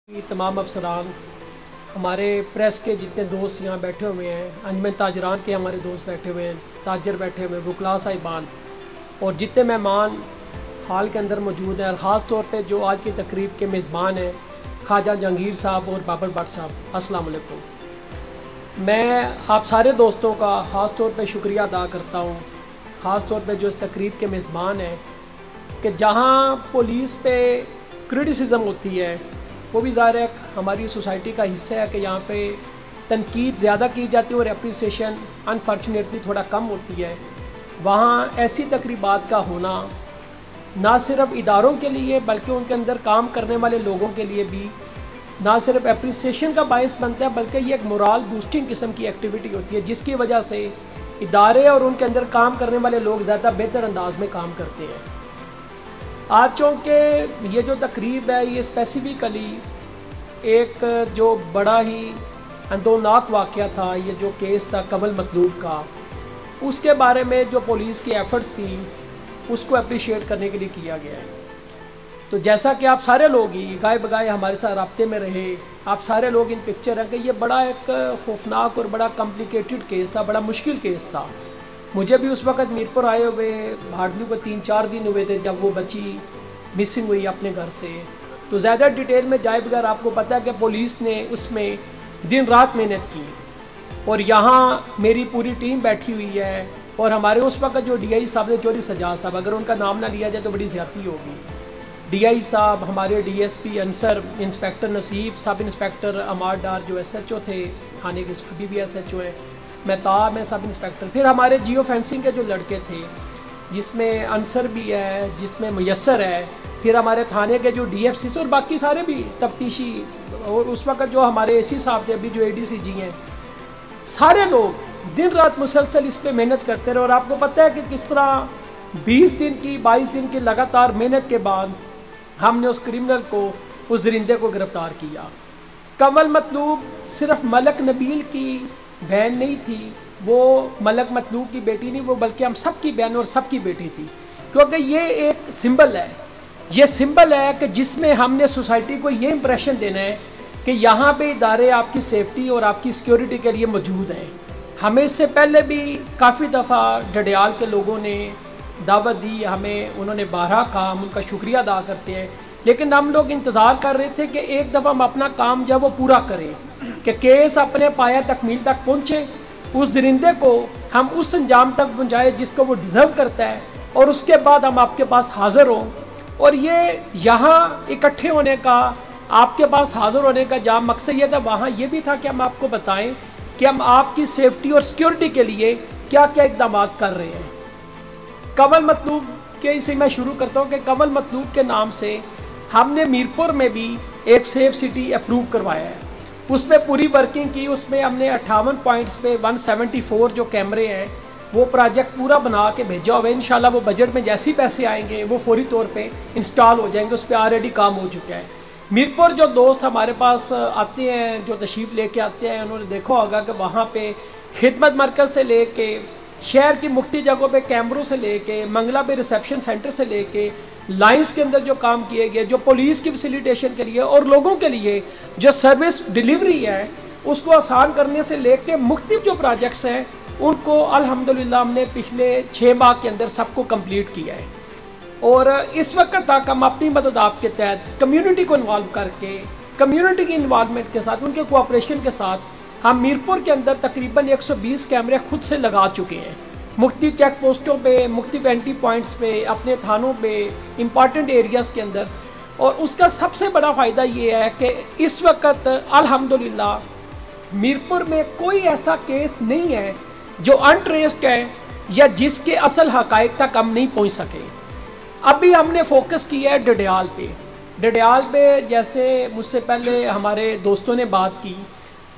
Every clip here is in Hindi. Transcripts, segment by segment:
तमाम अफसरान, हमारे प्रेस के जितने दोस्त यहाँ बैठे हुए हैं, अंजमन ताजरान के हमारे दोस्त बैठे हुए हैं, ताजर बैठे हुए हैं, वकला साहिबान और जितने मेहमान हाल के अंदर मौजूद हैं, और ख़ास तौर पे जो आज की तकरीब के मेज़बान हैं ख्वाजा जहांगीर साहब और बाबर भट्ट साहब, अस्सलाम वालेकुम। मैं आप सारे दोस्तों का ख़ास तौर पे शुक्रिया अदा करता हूँ, ख़ास तौर पे जो इस तकरीब के मेज़बान हैं, कि जहाँ पुलिस पे क्रिटिसिज्म होती है वो भी ज़ाहिर है हमारी सोसाइटी का हिस्सा है कि यहाँ पे तनकीद ज़्यादा की जाती है और अप्रिसिएशन अनफॉर्चुनेटली थोड़ा कम होती है। वहाँ ऐसी तकरीबात का होना ना सिर्फ इदारों के लिए बल्कि उनके अंदर काम करने वाले लोगों के लिए भी ना सिर्फ अप्रिसिएशन का बायस बनता है बल्कि ये एक मोरल बूस्टिंग किस्म की एक्टिविटी होती है, जिसकी वजह से इदारे और उनके अंदर काम करने वाले लोग ज़्यादा बेहतर अंदाज में काम करते हैं। आज चूँकि ये जो तकरीब है ये स्पेसिफिकली एक जो बड़ा ही अंदोनाक वाक़या था, ये जो केस था कमल मतलूब का, उसके बारे में जो पुलिस की एफर्ट्स थी उसको अप्रिशिएट करने के लिए किया गया है। तो जैसा कि आप सारे लोग ही गाए बगाए हमारे साथ राब्ते में रहे, आप सारे लोग इन पिक्चर हैं कि ये बड़ा एक खौफनाक और बड़ा कॉम्प्लिकेटेड केस था, बड़ा मुश्किल केस था। मुझे भी उस वक़्त मीरपुर आए हुए हार्डली को 3-4 दिन हुए थे जब वो बच्ची मिसिंग हुई अपने घर से। तो ज़्यादा डिटेल में जाए बगैर आपको पता है कि पुलिस ने उसमें दिन रात मेहनत की और यहाँ मेरी पूरी टीम बैठी हुई है और हमारे उस वक़्त जो DI साहब ने, चौधरी सजाद साहब, अगर उनका नाम ना लिया जाए तो बड़ी ज़्यादती होगी। DI साहब, हमारे DSP अंसर, इंस्पेक्टर नसीब, सब इंस्पेक्टर अमार डार जो SHO थे थाने के, अभी भी SHO हैं, मेहताब है सब इंस्पेक्टर, फिर हमारे जियो फेंसिंग के जो लड़के थे जिसमें अंसर भी है, जिसमें मुयस्सर है, फिर हमारे थाने के जो DFC और बाकी सारे भी तफ्तीशी, और उस वक्त जो हमारे AC साहब थे, अभी जो ADCG हैं, सारे लोग दिन रात मुसलसल इस पर मेहनत करते रहे। और आपको पता है कि किस तरह 20 दिन की 22 दिन की लगातार मेहनत के बाद हमने उस क्रिमिनल को, उस दरिंदे को गिरफ्तार किया। कमल मतलूब सिर्फ मलक नबील की बहन नहीं थी, वो मलक मतलूब की बेटी नहीं, वो बल्कि हम सब की बहन और सब की बेटी थी, क्योंकि ये एक सिंबल है, ये सिंबल है कि जिसमें हमने सोसाइटी को ये इम्प्रेशन देना है कि यहाँ पे इदारे आपकी सेफ्टी और आपकी सिक्योरिटी के लिए मौजूद हैं। हमें इससे पहले भी काफ़ी दफ़ा डडियाल के लोगों ने दावत दी, हमें उन्होंने बारहा कहा, हम उनका शुक्रिया अदा करते हैं, लेकिन हम लोग इंतज़ार कर रहे थे कि एक दफ़ा हम अपना काम जब वो पूरा करें कि केस अपने पाया तकमील तक पहुँचे, उस दरिंदे को हम उस अंजाम तक पहुँचाए जिसको वो डिज़र्व करता है, और उसके बाद हम आपके पास हाज़िर हों। और ये यहाँ इकट्ठे होने का, आपके पास हाज़िर होने का जहाँ मकसद ये था, वहाँ ये भी था कि हम आपको बताएं कि हम आपकी सेफ्टी और सिक्योरिटी के लिए क्या क्या इक़दाम कर रहे हैं। कमल मतलूब के इसे मैं शुरू करता हूँ कि कमल मतलूब के नाम से हमने मीरपुर में भी एक सेफ सिटी अप्रूव करवाया है, उसमें पूरी वर्किंग की, उसमें हमने 58 पॉइंट्स पे 174 जो कैमरे हैं वो प्रोजेक्ट पूरा बना के भेजा हुआ है। इंशाल्लाह वो बजट में जैसे ही पैसे आएंगे वो फौरी तौर पे इंस्टॉल हो जाएंगे, उस पर ऑलरेडी काम हो चुका है। मीरपुर जो दोस्त हमारे पास आते हैं, जो तशरीफ़ लेके आते हैं, उन्होंने देखा होगा कि वहाँ पे खिदमत मरकज़ से लेके शहर की मुख्तलिफ जगहों पे कैमरों से लेके मंगला पे रिसेप्शन सेंटर से लेके लाइंस के अंदर जो काम किए गए, जो पुलिस की फैसिलिटेशन के लिए और लोगों के लिए जो सर्विस डिलीवरी है उसको आसान करने से लेके मुख्तलिफ जो प्रोजेक्ट्स हैं उनको अल्हम्दुलिल्लाह हमने पिछले 6 माह के अंदर सबको कंप्लीट किया है। और इस वक्त तक हम अपनी मदद आपके तहत कम्युनिटी को इन्वॉल्व करके, कम्युनिटी की इन्वॉल्वमेंट के साथ, उनके कोऑपरेशन के साथ हम मीरपुर के अंदर तकरीबन 120 कैमरे खुद से लगा चुके हैं, मुख्तलिफ चेक पोस्टों पे, मुख्तलिफ एंट्री पॉइंट्स पे, अपने थानों पे, इम्पॉर्टेंट एरियाज़ के अंदर। और उसका सबसे बड़ा फ़ायदा ये है कि इस वक्त अल्हम्दुलिल्लाह मीरपुर में कोई ऐसा केस नहीं है जो अनट्रेस्ड है या जिसके असल हक़ाइक़ तक हम नहीं पहुँच सके। अभी हमने फोकस किया है डडियाल पे। डडियाल पे जैसे मुझसे पहले हमारे दोस्तों ने बात की,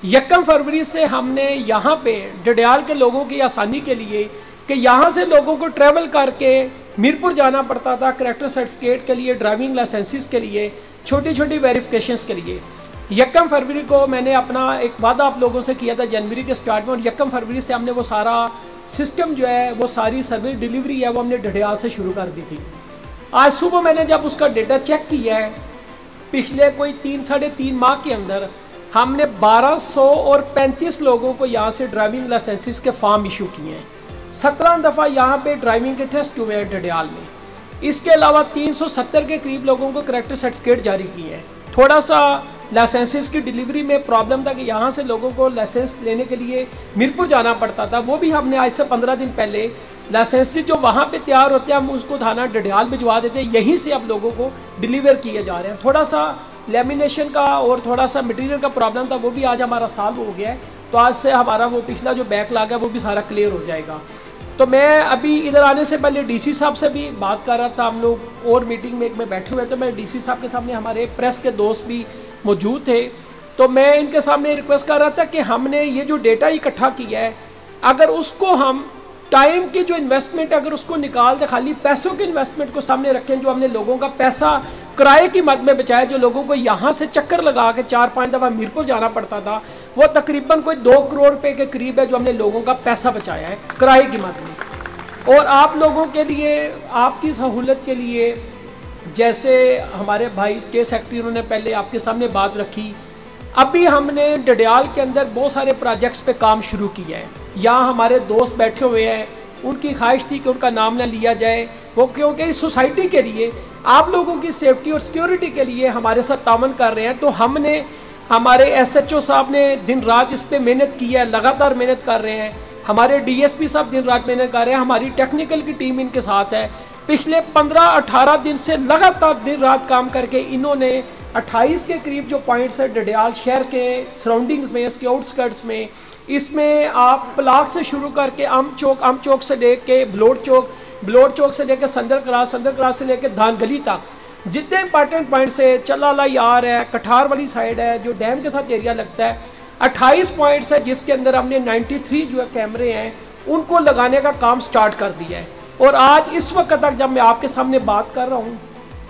1 फरवरी से हमने यहाँ पे डडियाल के लोगों की आसानी के लिए कि यहाँ से लोगों को ट्रैवल करके मीरपुर जाना पड़ता था करैक्टर सर्टिफिकेट के लिए, ड्राइविंग लाइसेंसिस के लिए, छोटी छोटी वेरिफिकेशंस के लिए। 1 फरवरी को मैंने अपना एक वादा आप लोगों से किया था जनवरी के स्टार्ट में, और 1 फरवरी से हमने वो सारा सिस्टम जो है, वो सारी सर्विस डिलीवरी है, वो हमने डडियाल से शुरू कर दी थी। आज सुबह मैंने जब उसका डेटा चेक किया है पिछले कोई 3-3.5 माह के अंदर हमने 1235 लोगों को यहाँ से ड्राइविंग लाइसेंसेस के फॉर्म इशू किए हैं। 17 दफ़ा यहाँ पे ड्राइविंग के टेस्ट हुए हैं डडियाल में। इसके अलावा 370 के करीब लोगों को करेक्टर सर्टिफिकेट जारी किए हैं। थोड़ा सा लाइसेंसेस की डिलीवरी में प्रॉब्लम था कि यहाँ से लोगों को लाइसेंस लेने के लिए मीरपुर जाना पड़ता था। वो भी हमने आज से 15 दिन पहले लाइसेंस जो वहाँ पे तैयार होते हैं हम उसको थाना डडियाल भिजवा देते हैं, यहीं से अब लोगों को डिलीवर किए जा रहे हैं। थोड़ा सा लेमिनेशन का और थोड़ा सा मटेरियल का प्रॉब्लम था, वो भी आज हमारा सॉल्व हो गया है। तो आज से हमारा वो पिछला जो बैकलॉग है वो भी सारा क्लियर हो जाएगा। तो मैं अभी इधर आने से पहले डीसी साहब से भी बात कर रहा था, हम लोग और मीटिंग में एक में बैठे हुए, तो मैं डीसी साहब के सामने, हमारे प्रेस के दोस्त भी मौजूद थे, तो मैं इनके सामने रिक्वेस्ट कर रहा था कि हमने ये जो डेटा इकट्ठा किया है, अगर उसको हम टाइम की जो इन्वेस्टमेंट अगर उसको निकाल दे, खाली पैसों की इन्वेस्टमेंट को सामने रखें, जो हमने लोगों का पैसा किराए की मद में बचाया, जो लोगों को यहाँ से चक्कर लगा के 4-5 दफ़ा मीरपुर जाना पड़ता था, वो तकरीबन कोई 2 करोड़ रुपए के करीब है जो हमने लोगों का पैसा बचाया है किराए की मद में। और आप लोगों के लिए, आपकी सहूलत के लिए, जैसे हमारे भाई स्टेट सेक्रेटरी उन्होंने पहले आपके सामने बात रखी, अभी हमने डडियाल के अंदर बहुत सारे प्रोजेक्ट्स पे काम शुरू किया है। यहाँ हमारे दोस्त बैठे हुए हैं, उनकी ख्वाहिश थी कि उनका नाम ना लिया जाए, वो क्योंकि इस सोसाइटी के लिए, आप लोगों की सेफ्टी और सिक्योरिटी के लिए हमारे साथ तावन कर रहे हैं। तो हमने, हमारे SHO साहब ने दिन रात इस पर मेहनत की है, लगातार मेहनत कर रहे हैं। हमारे DSP साहब दिन रात मेहनत कर रहे हैं, हमारी टेक्निकल की टीम इनके साथ है। पिछले 15-18 दिन से लगातार दिन रात काम करके इन्होंने 28 के करीब जो पॉइंट्स है डडियाल शहर के सराउंडिंग्स में, इसके आउटस्कर्ट्स में, इसमें आप प्लाक से शुरू करके अम चौक से लेके ब्लोड चौक से लेकर संदर क्रास से लेकर धान गली तक, जितने इंपॉर्टेंट पॉइंट्स है, चलाला यार है, कठार वाली साइड है, जो डैम के साथ एरिया लगता है, 28 पॉइंट्स है जिसके अंदर हमने 93 जो है कैमरे हैं उनको लगाने का काम स्टार्ट कर दिया है। और आज इस वक्त तक जब मैं आपके सामने बात कर रहा हूँ,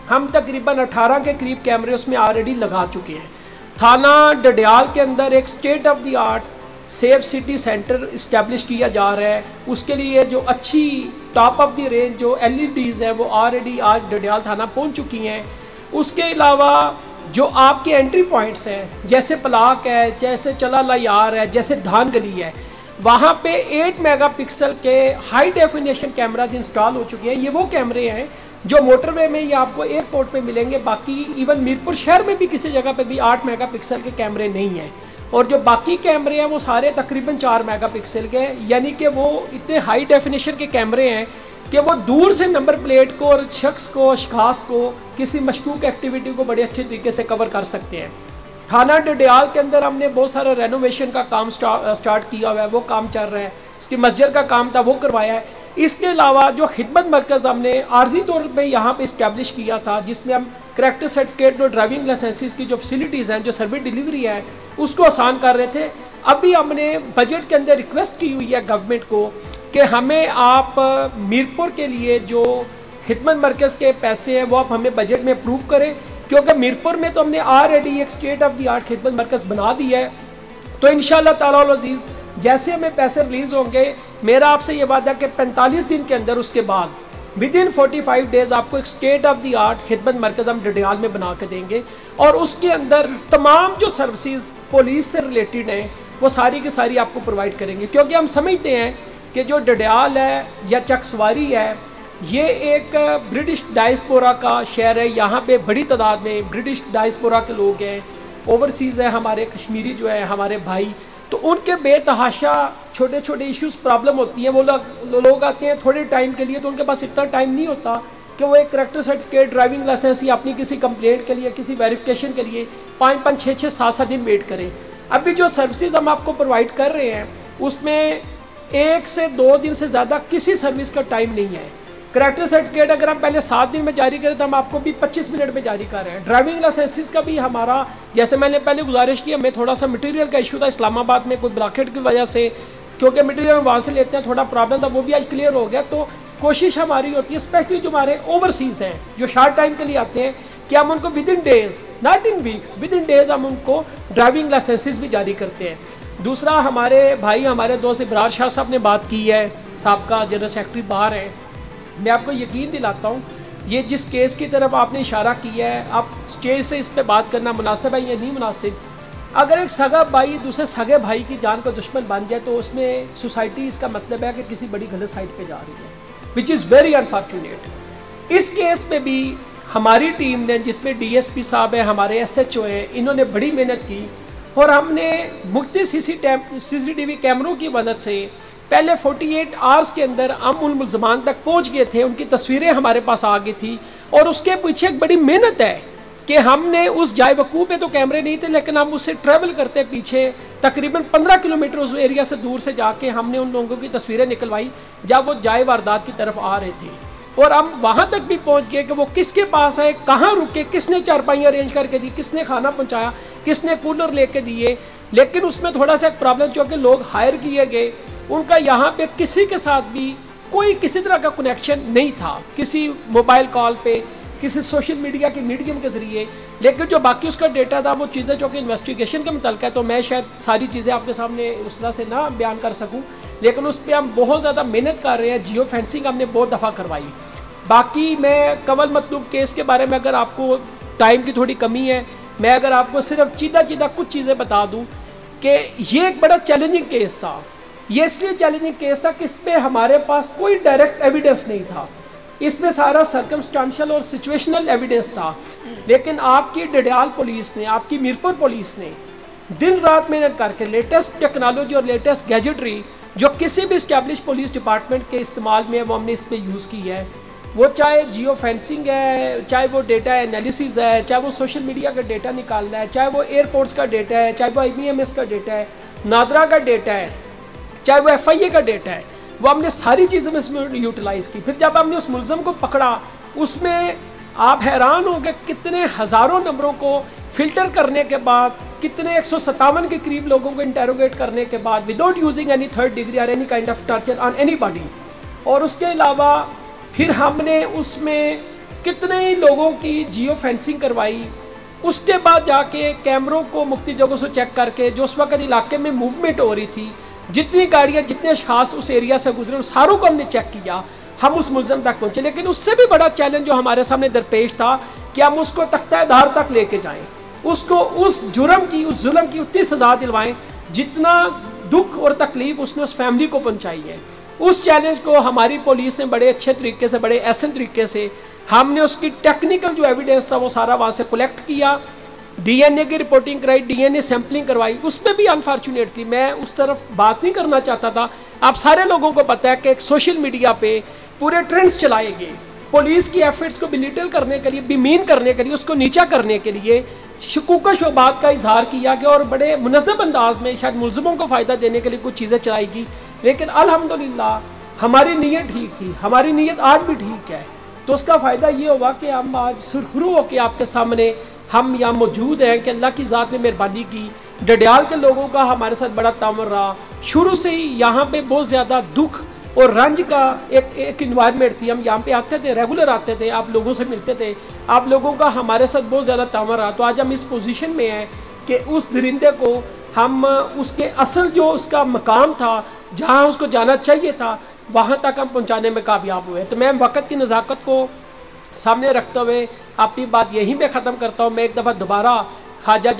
हम तकरीबन 18 के करीब कैमरे उसमें ऑलरेडी लगा चुके हैं। थाना डडियाल के अंदर एक state of the art safe city centre establish किया जा रहा है। उसके लिए जो अच्छी टॉप ऑफ द रेंज जो LEDs हैं वो ऑलरेडी आज डडियाल थाना पहुंच चुकी हैं। उसके अलावा जो आपके एंट्री पॉइंट्स हैं, जैसे पलाक है, जैसे चलाला यार है, जैसे धान गली है, वहाँ पे 8 मेगापिक्सल के हाई डेफिनेशन कैमराज इंस्टॉल हो चुके हैं। ये वो कैमरे हैं जो मोटरवे में या आपको एयरपोर्ट पे मिलेंगे, बाकी इवन मीरपुर शहर में भी किसी जगह पे भी 8 मेगापिक्सल के कैमरे नहीं हैं। और जो बाकी कैमरे हैं वो सारे तकरीबन 4 मेगापिक्सल के हैं, यानी कि वो इतने हाई डेफिनेशन के कैमरे हैं कि वो दूर से नंबर प्लेट को और शख्स को, अशखास को, किसी मशकूक एक्टिविटी को बड़े अच्छे तरीके से कवर कर सकते हैं। थाना डडियाल के अंदर हमने बहुत सारा रेनोवेशन का काम स्टार्ट किया हुआ है, वो काम चल रहा है। उसकी मस्जिद का काम था वो करवाया है। इसके अलावा जो खिदमत मरकज़ हमने आर्जी तौर पे यहाँ पे इस्टेब्लिश किया था, जिसमें हम करेक्टर सर्टिफिकेट और ड्राइविंग लाइसेंसेस की जो फैसिलिटीज़ हैं, जो सर्विस डिलीवरी है, उसको आसान कर रहे थे। अभी हमने बजट के अंदर रिक्वेस्ट की हुई है गवर्नमेंट को कि हमें आप मीरपुर के लिए जो खिदमत मरकज़ के पैसे हैं वो आप हमें बजट में अप्रूव करें, क्योंकि मीरपुर में तो हमने ऑलरेडी एक स्टेट ऑफ द आर्ट खिदमत मरकज़ बना दिया है। तो इंशाअल्लाह ताला अज़ीज़ जैसे हमें पैसे रिलीज़ होंगे, मेरा आपसे ये वादा है कि 45 दिन के अंदर, उसके बाद विदिन 45 डेज़ आपको एक स्टेट ऑफ द आर्ट खिदमत मरकज़ हम डडियाल में बना के देंगे। और उसके अंदर तमाम जो सर्विसेज पुलिस से रिलेटेड हैं वो सारी की सारी आपको प्रोवाइड करेंगे, क्योंकि हम समझते हैं कि जो डडियाल है या चकसवारी है, ये एक ब्रिटिश डायस्पोरा का शहर है। यहाँ पे बड़ी तादाद में ब्रिटिश डायस्पोरा के लोग हैं, ओवरसीज़ है, हमारे कश्मीरी जो है हमारे भाई, तो उनके बेतहाशा छोटे छोटे इश्यूज प्रॉब्लम होती हैं। वो लोग आते हैं थोड़े टाइम के लिए, तो उनके पास इतना टाइम नहीं होता कि वो एक करेक्टर सर्टिफिकेट, ड्राइविंग लाइसेंस या अपनी किसी कंप्लेंट के लिए, किसी वेरिफिकेशन के लिए 5-5, 6-6, 7-7 दिन वेट करें। अभी जो सर्विसेज हम आपको प्रोवाइड कर रहे हैं उसमें 1 से 2 दिन से ज़्यादा किसी सर्विस का टाइम नहीं है। करेक्टर सर्टिफिकेट अगर हम पहले 7 दिन में जारी करें तो हम आपको भी 25 मिनट में जारी कर रहे हैं। ड्राइविंग लाइसेंसेस का भी हमारा, जैसे मैंने पहले गुजारिश की, हमें थोड़ा सा मटेरियल का इशू था इस्लामाबाद में कोई ब्लॉकेट की वजह से, क्योंकि मटेरियल वहाँ से लेते हैं, थोड़ा प्रॉब्लम था, वो भी आज क्लियर हो गया। तो कोशिश हमारी होती है, स्पेशली जो हमारे ओवरसीज़ हैं जो शॉर्ट टाइम के लिए आते हैं, कि हम उनको with in days, not in weeks, with in days हम उनको ड्राइविंग लाइसेंसेस भी जारी करते हैं। दूसरा, हमारे भाई, हमारे दोस्त इब्रार शाह साहब ने बात की है, साहब का जनरल सेक्रेटरी बाहर है। मैं आपको यकीन दिलाता हूँ ये जिस केस की तरफ आपने इशारा किया है, आप स्टेज से इस पर बात करना मुनासिब है या नहीं मुनासिब? अगर एक सगा भाई दूसरे सगे भाई की जान को दुश्मन बन जाए तो उसमें सोसाइटी इसका मतलब है कि किसी बड़ी गलत साइड पे जा रही है, विच इज़ वेरी अनफॉर्चुनेट। इस केस में भी हमारी टीम ने, जिसमें डीएसपी साहब है, हमारे एसएचओ हैं, इन्होंने बड़ी मेहनत की और हमने मुख्तलिफ सीसीटीवी कैमरों की मदद से पहले 48 आवर्स के अंदर हम उन मुल्ज़मान तक पहुंच गए थे, उनकी तस्वीरें हमारे पास आ गई थी। और उसके पीछे एक बड़ी मेहनत है कि हमने उस जाय वकूफ़ में तो कैमरे नहीं थे, लेकिन हम उससे ट्रैवल करते पीछे तकरीबन 15 किलोमीटर उस एरिया से दूर से जाके हमने उन लोगों की तस्वीरें निकलवाई जब वो जाय वारदात की तरफ आ रहे थे। और हम वहाँ तक भी पहुँच गए कि वो किसके पास है, कहाँ रुके, किसने चारपाई अरेंज करके दी, किसने खाना पहुँचाया, किसने कूलर लेके दिए। लेकिन उसमें थोड़ा सा एक प्रॉब्लम, क्योंकि लोग हायर किए गए, उनका यहाँ पे किसी के साथ भी कोई किसी तरह का कनेक्शन नहीं था, किसी मोबाइल कॉल पे, किसी सोशल मीडिया के मीडियम के ज़रिए। लेकिन जो बाकी उसका डेटा था, वो चीज़ें जो कि इन्वेस्टिगेशन के मुतल्लिक़ है, तो मैं शायद सारी चीज़ें आपके सामने उस तरह से ना बयान कर सकूं, लेकिन उस पर हम बहुत ज़्यादा मेहनत कर रहे हैं। जियो फेंसिंग हमने बहुत दफ़ा करवाई। बाकी मैं कंवल मतलूब केस के बारे में, अगर आपको टाइम की थोड़ी कमी है, मैं अगर आपको सिर्फ सीधा कुछ चीज़ें बता दूँ कि ये एक बड़ा चैलेंजिंग केस था। ये इसलिए चैलेंजिंग केस था कि इस पर हमारे पास कोई डायरेक्ट एविडेंस नहीं था, इसमें सारा सर्कमस्टांशियल और सिचुएशनल एविडेंस था। लेकिन आपकी डडियाल पुलिस ने, आपकी मीरपुर पुलिस ने दिन रात मेहनत करके लेटेस्ट टेक्नोलॉजी और लेटेस्ट गैजेटरी जो किसी भी इस्टेब्लिश पुलिस डिपार्टमेंट के इस्तेमाल में है, वो हमने इस पर यूज़ की है। वो चाहे जियो फेंसिंग है, चाहे वो डेटा एनालिसिस है, चाहे वो सोशल मीडिया का डेटा निकालना है, चाहे वो एयरपोर्ट्स का डेटा है, चाहे वो IBMS का डेटा है, नादरा का डेटा है, चाहे वो FIA का डेटा है, वो हमने सारी चीज़ें में इसमें यूटिलाइज़ की। फिर जब हमने उस मुलज़म को पकड़ा, उसमें आप हैरान हो गए कितने हज़ारों नंबरों को फ़िल्टर करने के बाद, कितने 157 के करीब लोगों को इंटेरोगेट करने के बाद, without using any third degree और any kind of torture on anybody. और उसके अलावा फिर हमने उसमें कितने ही लोगों की जियो फेंसिंग करवाई। उसके बाद जाके कैमरों को मुख्तलिफ जगहों से चेक करके, जो उस वक्त इलाके में मूवमेंट हो रही थी, जितनी गाड़ियाँ, जितने अशखास उस एरिया से गुजरे, उन सारों को हमने चेक किया, हम उस मुलज़म तक पहुँचे। लेकिन उससे भी बड़ा चैलेंज जो हमारे सामने दरपेश था कि हम उसको तख्ता-ए-दार तक लेके जाएं, उसको उस जुर्म की, उस जुल्म की उतनी सज़ा दिलवाएं जितना दुख और तकलीफ उसने उस फैमिली को पहुँचाई है। उस चैलेंज को हमारी पुलिस ने बड़े अच्छे तरीके से, बड़े एहसन तरीके से, हमने उसकी टेक्निकल जो एविडेंस था वो सारा वहाँ से कलेक्ट किया, DNA की रिपोर्टिंग कराई, DNA सैम्पलिंग करवाई। उसमें भी अनफॉर्चुनेटली मैं उस तरफ बात नहीं करना चाहता था। आप सारे लोगों को पता है कि एक सोशल मीडिया पे पूरे ट्रेंड्स चलाए गए, पुलिस की एफर्ट्स को बिलिटल करने के लिए, बेमीन करने के लिए, उसको नीचा करने के लिए शकूक शुबात का इजहार किया गया और बड़े मुनज़्ज़म अंदाज में शायद मुलज़िमों को फ़ायदा देने के लिए कुछ चीज़ें चलाएगी। लेकिन अल्हम्दुलिल्लाह हमारी नीयत ठीक थी, हमारी नीयत आज भी ठीक है। तो उसका फ़ायदा ये होगा कि हम आज सुरखरू होकर आपके सामने हम यहाँ मौजूद हैं कि अल्लाह की ज़ात ने मेहरबानी की। डडियाल के लोगों का हमारे साथ बड़ा तामर रहा, शुरू से ही यहाँ पे बहुत ज़्यादा दुख और रंज का एक इन्वायरमेंट थी। हम यहाँ पे आते थे, रेगुलर आते थे, आप लोगों से मिलते थे, आप लोगों का हमारे साथ बहुत ज़्यादा तामर रहा। तो आज हम इस पोजीशन में हैं कि उस दरिंदे को हम उसके असल जो उसका मकाम था, जहाँ उसको जाना चाहिए था, वहाँ तक हम पहुँचाने में कामयाब हुए। तो मैं वक़्त की नज़ाकत को सामने रखते हुए अपनी बात यहीं पे ख़त्म करता हूँ। मैं एक दफ़ा दोबारा ख्वाजा